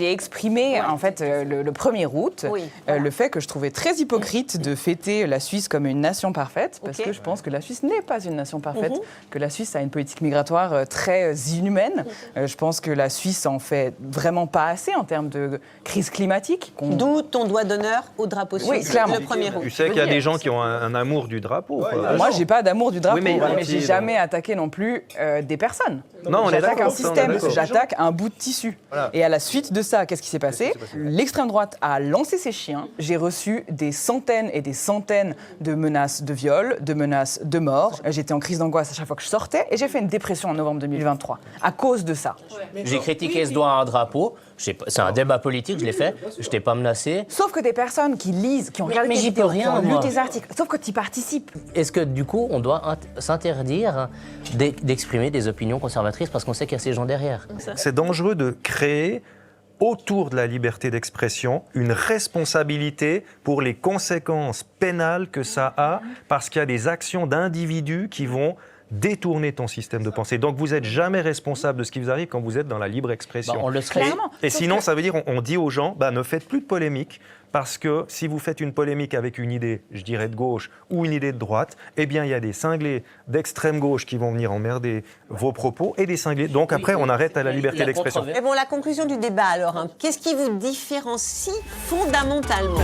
j'ai exprimé en fait le 1er août le fait que je trouvais très hypocrite de fêter la Suisse comme une nation parfaite, parce que je pense que la Suisse n'est pas une nation parfaite, que la Suisse a une politique migratoire très inhumaine. Je pense que la Suisse en fait vraiment pas assez en termes de crise climatique. D'où ton doigt d'honneur au drapeau suisse, oui, clairement. le 1er août. Tu sais qu'il y a des gens qui ont un amour du drapeau. Moi, j'ai pas d'amour du drapeau, Oui, mais j'ai jamais attaqué non plus des personnes. Non, on est J'attaque un d'accord, ça, on est système, d'accord. j'attaque un bout de tissu. Voilà. Et à la suite de ça, qu'est-ce qui s'est passé ? L'extrême droite a lancé ses chiens. J'ai reçu des centaines et des centaines de menaces de viol, de menaces de mort. J'étais en crise d'angoisse à chaque fois que je sortais et j'ai fait une dépression en novembre 2023 à cause de ça. J'ai critiqué ce doigt à un drapeau. C'est un débat politique, je l'ai fait. Je t'ai pas menacé. Sauf que des personnes qui lisent, qui ont regardé mais tes j'y vidéos, peux rien, qui ont lu moi. tes articles, sauf que tu y participes. Est-ce que du coup, on doit s'interdire d'exprimer des opinions conservatrices parce qu'on sait qu'il y a ces gens derrière? C'est dangereux de créer autour de la liberté d'expression une responsabilité pour les conséquences pénales que ça a, parce qu'il y a des actions d'individus qui vont détourner ton système de pensée. Donc vous n'êtes jamais responsable de ce qui vous arrive quand vous êtes dans la libre expression. On le serait. Clairement. Et sinon, ça veut dire on dit aux gens, ne faites plus de polémique, parce que si vous faites une polémique avec une idée, je dirais de gauche, ou une idée de droite, eh bien il y a des cinglés d'extrême gauche qui vont venir emmerder vos propos, et des cinglés. Donc après, on arrête à la liberté d'expression. Et bon, la conclusion du débat alors, qu'est-ce qui vous différencie fondamentalement ?